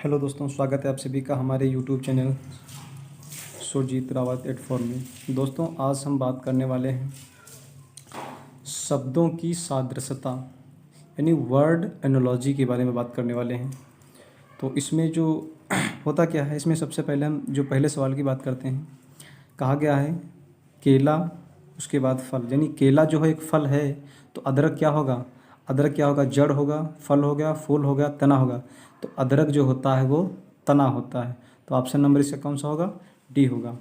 Hello दोस्तों, स्वागत है आप सभी का हमारे यूट्यूब चैनल सुरजीत रावत @4 में। दोस्तों, आज हम बात करने वाले हैं शब्दों की सादृश्यता यानी वर्ड एनोलॉजी के बारे में बात करने वाले हैं। तो इसमें जो होता क्या है, इसमें सबसे पहले हम जो पहले सवाल की बात करते हैं। कहा गया है केला, उसके बाद फल, यानी केला जो है एक फल है, तो अदरक क्या होगा? अदरक क्या होगा? जड़ होगा, फल हो गया, फूल हो गया, तना होगा। तो अदरक जो होता है वो तना होता है। तो ऑप्शन नंबर इसका कौन सा होगा? डी होगा।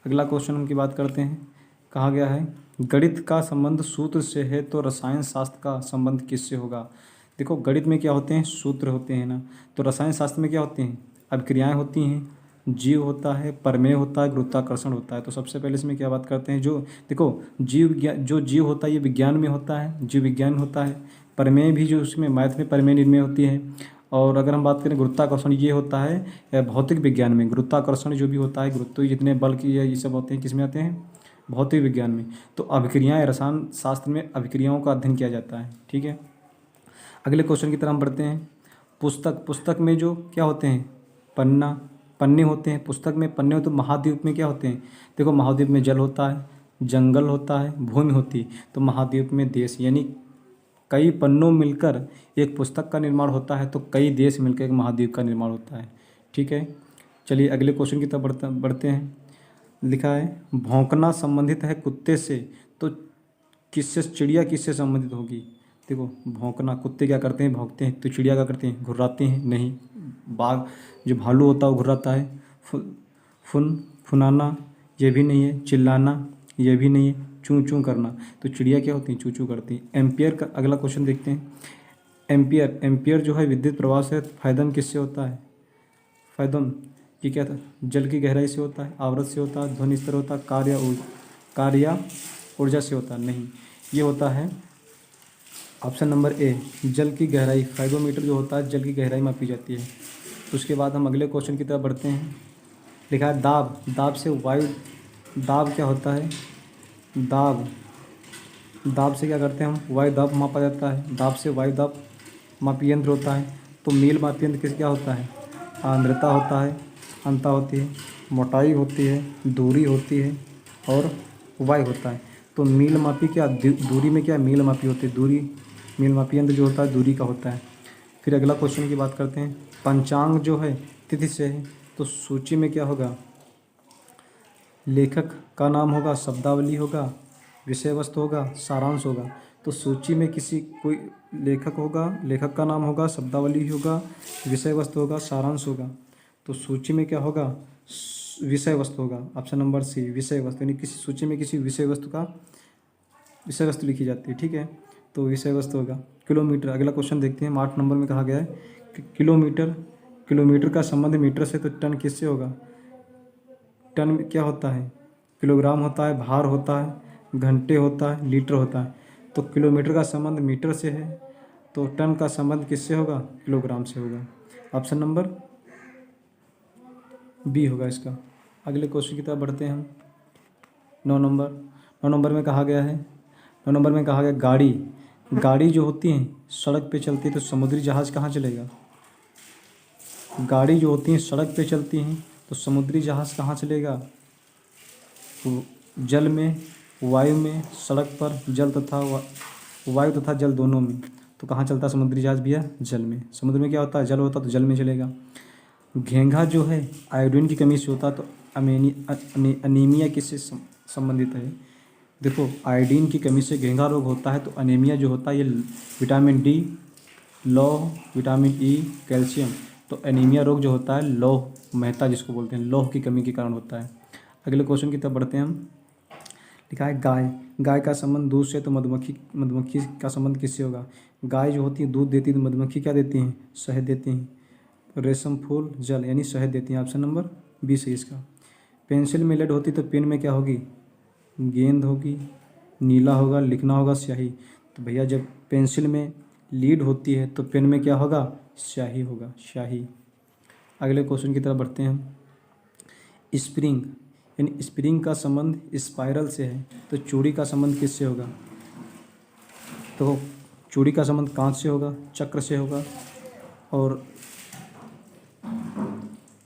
अगला क्वेश्चन हम की बात करते हैं। कहा गया है गणित का संबंध सूत्र से है तो रसायन शास्त्र का संबंध किससे होगा? देखो, गणित में क्या होते हैं? सूत्र होते हैं ना। तो रसायन शास्त्र में क्या होते हैं? अभिक्रियाएं होती हैं, जीव होता है, प्रमेय होता है, गुरुत्वाकर्षण होता है। तो सबसे पहले इसमें क्या बात करते हैं? जो देखो, जीव विज्ञान, जो जीव होता है ये विज्ञान में होता है, जीव विज्ञान होता है। प्रमेय भी जो उसमें मैथ में प्रमेय निर्णय होती है। और अगर हम बात करें गुरुत्वाकर्षण, ये होता है भौतिक विज्ञान में। गुरुत्वाकर्षण जो भी होता है, गुरुत्व जितने बल की ये सब होते हैं, किस में आते हैं? भौतिक विज्ञान में। तो अभिक्रियाएं, रसायन शास्त्र में अभिक्रियाओं का अध्ययन किया जाता है। ठीक है, अगले क्वेश्चन की तरफ हम बढ़ते हैं। पुस्तक, पुस्तक में जो क्या होते हैं? पन्ना, पन्ने होते हैं। पुस्तक में पन्ने होते हैं। तो महाद्वीप में क्या होते हैं? देखो, महाद्वीप में जल होता है, जंगल होता है, भूमि होती है। तो महाद्वीप में देश, यानी कई पन्नों मिलकर एक पुस्तक का निर्माण होता है, तो कई देश मिलकर एक महाद्वीप का निर्माण होता है। ठीक है, चलिए अगले क्वेश्चन की तरफ बढ़ते हैं। लिखा है भौंकना संबंधित है कुत्ते से, तो किससे? चिड़िया किससे संबंधित होगी? देखो, भौंकना, कुत्ते क्या करते हैं? भौंकते हैं। तो चिड़िया क्या करते हैं? घुर्राते हैं? नहीं। बाघ जो भालू होता है वो घुर्राता है। फुनाना, ये भी नहीं है। चिल्लाना, ये भी नहीं है। चूं चूं करना, तो चिड़िया क्या होती है? चूं चूं करती है। एम्पियर का अगला क्वेश्चन देखते हैं। एम्पियर, एम्पियर जो है विद्युत प्रवाह से फायदन किससे होता है? फायदन ये क्या था? जल की गहराई से होता है, आवृत्ति से होता है, ध्वनि स्तर होता है, कार्य या ऊर्जा से होता है? नहीं, ये होता है ऑप्शन नंबर ए, जल की गहराई। फाइगोमीटर जो होता है, जल की गहराई मापी जाती है। उसके बाद हम अगले क्वेश्चन की तरफ बढ़ते हैं। लिखा है दाब, दाब से वायु, दाब क्या होता है? दाब, दाब से क्या करते हैं हम? वायु दाब मापा जाता है। दाब से वायु दाब मापी यंत्र होता है। तो मील मापी यंत्र किस क्या होता है? आर्द्रता होता है, अंता होती है, मोटाई होती है, दूरी होती है और वायु होता है। तो मील मापी क्या? दूरी में क्या? मील मापी होती है। दूरी, मील मापी यंत्र जो होता है दूरी का होता है। फिर अगला क्वेश्चन की बात करते हैं। पंचांग जो है तिथि से है, तो सूची में क्या होगा? लेखक का नाम होगा, शब्दावली होगा, विषय वस्तु होगा, सारांश होगा। तो सूची में किसी कोई लेखक होगा, लेखक का नाम होगा, शब्दावली होगा, विषय वस्तु होगा, सारांश होगा। तो सूची में क्या होगा? विषय वस्तु होगा। ऑप्शन नंबर सी, विषय वस्तु, यानी किसी सूची में किसी विषय वस्तु का विषय वस्तु लिखी जाती है। ठीक है, तो विषय वस्तु होगा। किलोमीटर, अगला क्वेश्चन देखते हैं। 8 नंबर में कहा गया है कि किलोमीटर, किलोमीटर का संबंध मीटर से, तो टन किससे होगा? टन क्या होता है? किलोग्राम होता है, भार होता है, घंटे होता है, लीटर होता है। तो किलोमीटर का संबंध मीटर से है, तो टन का संबंध किससे होगा? किलोग्राम से होगा। ऑप्शन नंबर बी होगा इसका। अगले क्वेश्चन की तरफ बढ़ते हैं हम। 9 नंबर में कहा गया है, 9 नंबर में कहा गया गाड़ी, गाड़ी जो होती है सड़क पे चलती है, तो समुद्री जहाज़ कहाँ चलेगा? गाड़ी जो होती है सड़क पे चलती हैं, तो समुद्री जहाज़ कहाँ चलेगा? जल में, वायु में, सड़क पर, जल तथा वायु तथा जल दोनों में। तो कहाँ चलता है समुद्री जहाज भैया? जल में। समुद्र में क्या होता है? जल होता है, तो जल में चलेगा। घेंघा जो है आयोडीन की कमी से होता है, तो अनीमिया किससे संबंधित है? देखो, आयोडीन की कमी से घेंघा रोग होता है, तो अनीमिया जो होता है ये विटामिन डी, लौह, विटामिन ई, कैल्शियम। तो एनीमिया रोग जो होता है लौह मेहता जिसको बोलते हैं, लौह की कमी के कारण होता है। अगले क्वेश्चन की तरफ बढ़ते हैं हम। लिखा है गाय, गाय का संबंध दूध से, तो मधुमक्खी, मधुमक्खी का संबंध किससे होगा? गाय जो होती है दूध देती है, तो मधुमक्खी क्या देती हैं? शहद देती हैं। रेशम फूल जल, यानी शहद देती हैं। ऑप्शन नंबर बी सही इसका। पेंसिल में लेड होती तो पेन में क्या होगी? गेंद होगी, नीला होगा, लिखना होगा, स्याही। तो भैया जब पेंसिल में लीड होती है तो पेन में क्या होगा? स्याही होगा, स्याही। अगले क्वेश्चन की तरफ बढ़ते हैं हम। स्प्रिंग, यानी स्प्रिंग का संबंध स्पाइरल से है, तो चूड़ी का संबंध किससे होगा? तो चूड़ी का संबंध कांच से होगा, चक्र से होगा और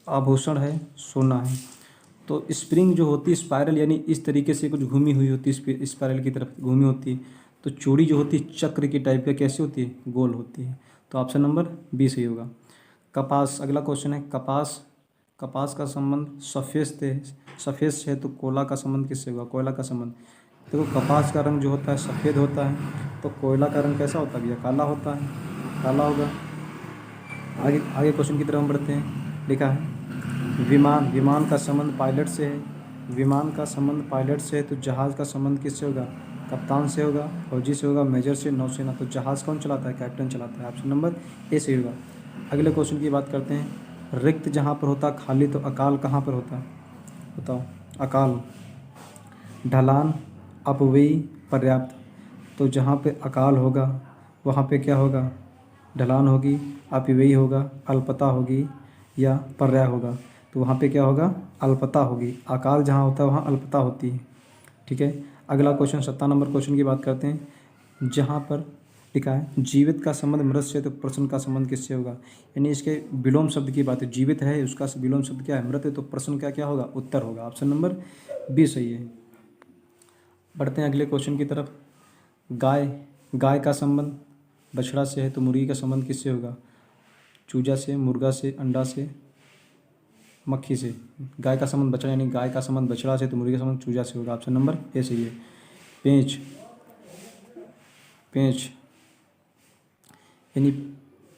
आभूषण है सोना है। तो स्प्रिंग जो होती है स्पाइरल यानी इस तरीके से कुछ घूमी हुई होती है, स्पाइरल की तरफ घूमी होती है। तो चूड़ी जो होती है चक्र की टाइप का कैसी होती है, गोल होती है। तो ऑप्शन नंबर बी सही होगा। कपास, अगला क्वेश्चन है कपास। कपास का संबंध सफ़ेद से है तो कोला का संबंध किससे होगा, कोयला का संबंध। देखो कपास का रंग जो होता है सफ़ेद होता है, तो कोयला का रंग कैसा होता है भैया, काला होता है, काला होगा। आगे आगे क्वेश्चन की तरफ हम बढ़ते हैं। लिखा है विमान, विमान का संबंध पायलट से है। विमान का संबंध पायलट से है तो जहाज़ का संबंध किससे होगा, कप्तान से होगा, फौजी से होगा, मेजर से, नौसेना। तो जहाज़ कौन चलाता है, कैप्टन चलाता है। ऑप्शन नंबर ए सही होगा। अगले क्वेश्चन की बात करते हैं। रिक्त जहाँ पर होता खाली तो अकाल कहाँ पर होता है, बताओ। अकाल, ढलान, अपव्ययी, पर्याप्त। तो जहाँ पे अकाल होगा वहाँ पे क्या होगा, ढलान होगी, अपव्ययी होगा, अल्पता होगी या पर्याय होगा। तो वहाँ पे क्या होगा, अल्पता होगी। अकाल जहाँ होता है वहाँ अल्पता होती है। ठीक है। अगला क्वेश्चन 17 नंबर क्वेश्चन की बात करते हैं। जहाँ पर लिखा है जीवित का संबंध मृत से तो प्रश्न का संबंध किससे होगा, यानी इसके विलोम शब्द की बात है। जीवित है उसका विलोम शब्द क्या है, मृत है, तो प्रश्न का क्या होगा, उत्तर होगा। ऑप्शन नंबर बी सही है। बढ़ते हैं अगले क्वेश्चन की तरफ। गाय, गाय का संबंध बछड़ा से है तो मुर्गी का संबंध किससे होगा, चूजा से, मुर्गा से, अंडा से, मक्खी से। गाय का संबंध बछड़ा यानी गाय का संबंध बछड़ा से तो मुर्गी का संबंध चूजा से होगा। ऑप्शन नंबर ए सही है। पेंच, पेंच यानी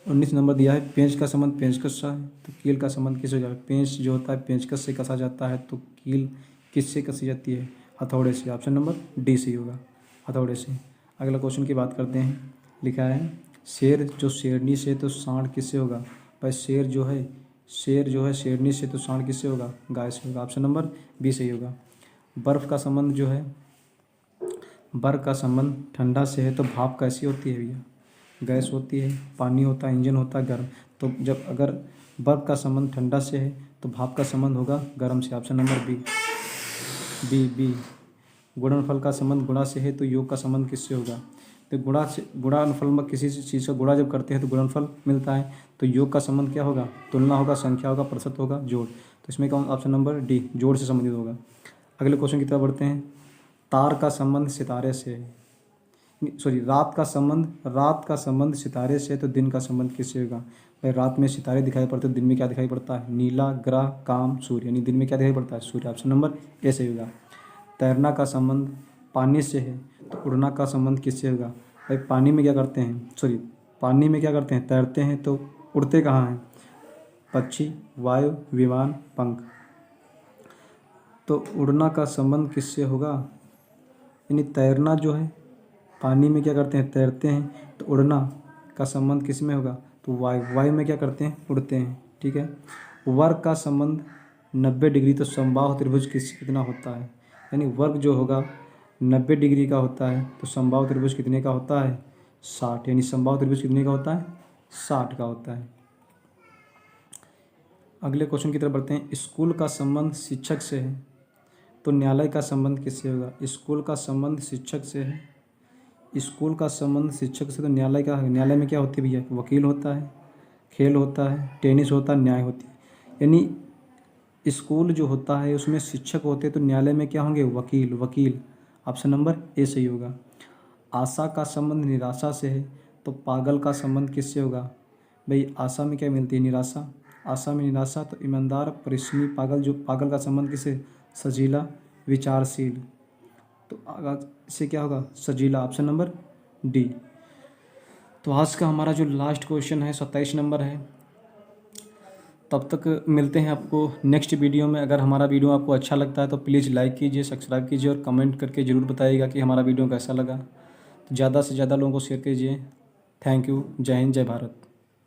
19 नंबर दिया है। पेंच का संबंध पेंचकस से है तो कील का संबंध किससे हो जाएगा। पेंच जो होता है पेंचकस से कसा जाता है तो कील किससे कसी जाती है, हथौड़े से। ऑप्शन नंबर डी सही होगा, हथौड़े से। अगला क्वेश्चन की बात करते हैं। लिखा है शेर जो शेरनी से तो सांड किससे होगा, भाई शेर जो है शेरनी से तो सांड किससे होगा, गाय से होगा। ऑप्शन नंबर बी सही होगा। बर्फ़ का संबंध जो है, बर्फ़ का संबंध ठंडा से है तो भाप कैसी होती है भैया, गैस होती है, पानी होता है, इंजन होता है, गर्म। तो जब अगर बर्फ़ का संबंध ठंडा से है तो भाप का संबंध होगा गर्म से। Option number B, B. गुणनफल का संबंध गुणा से है तो योग का संबंध किससे होगा, तो गुणनफल में किसी चीज़ का गुणा जब करते हैं तो गुणनफल मिलता है। तो योग का संबंध क्या होगा, तुलना होगा, संख्या होगा, प्रतिशत होगा, जोड़। तो इसमें कौन, ऑप्शन नंबर डी, जोड़ से संबंधित होगा। अगले क्वेश्चन की तरफ बढ़ते हैं। तार का संबंध सितारे से है, रात का संबंध सितारे से है तो दिन का संबंध किससे होगा, भाई रात में सितारे दिखाई पड़ते हैं, दिन में क्या दिखाई पड़ता है, नीला, ग्रह, काम, सूर्य। यानी दिन में क्या दिखाई पड़ता है, सूर्य। ऑप्शन नंबर ए सही होगा। तैरना का संबंध पानी से है तो उड़ना का संबंध किससे होगा, भाई पानी में क्या करते हैं, तैरते हैं तो उड़ते कहाँ हैं, पक्षी, वायु, विमान, पंख। तो उड़ना का संबंध किससे होगा, यानी तैरना जो है पानी में क्या करते हैं, तैरते हैं, तो उड़ना का संबंध किस में होगा, तो वायु में क्या करते हैं, उड़ते हैं। ठीक है। वर्ग का संबंध 90 डिग्री तो समबाहु त्रिभुज कितना होता है, यानी वर्ग जो होगा 90 डिग्री का होता है तो समबाहु त्रिभुज कितने का होता है, 60। यानी समबाहु त्रिभुज कितने का होता है, 60 का होता है। अगले क्वेश्चन की तरफ बढ़ते हैं। स्कूल का संबंध शिक्षक से है तो न्यायालय का संबंध किससे होगा, स्कूल का संबंध शिक्षक से है, स्कूल का संबंध शिक्षक से तो न्यायालय में क्या होती है भैया, वकील होता है, खेल होता है, टेनिस होता है, न्याय होती है। यानी स्कूल जो होता है उसमें शिक्षक होते हैं तो न्यायालय में क्या होंगे, वकील। ऑप्शन नंबर ए सही होगा। आशा का संबंध निराशा से है तो पागल का संबंध किससे होगा, भाई आशा में क्या मिलती है, निराशा। आशा में निराशा तो ईमानदार, परिश्रमी, पागल का संबंध किससे, सजीला, विचारशील। तो इससे क्या होगा, सजीला। Option number D. तो आज का हमारा जो लास्ट क्वेश्चन है 27 नंबर है। तब तक मिलते हैं आपको नेक्स्ट वीडियो में। अगर हमारा वीडियो आपको अच्छा लगता है तो प्लीज़ लाइक कीजिए, सब्सक्राइब कीजिए और कमेंट करके ज़रूर बताइएगा कि हमारा वीडियो कैसा लगा। तो ज़्यादा से ज़्यादा लोगों को शेयर कीजिए। Thank you. जय हिंद, जय भारत।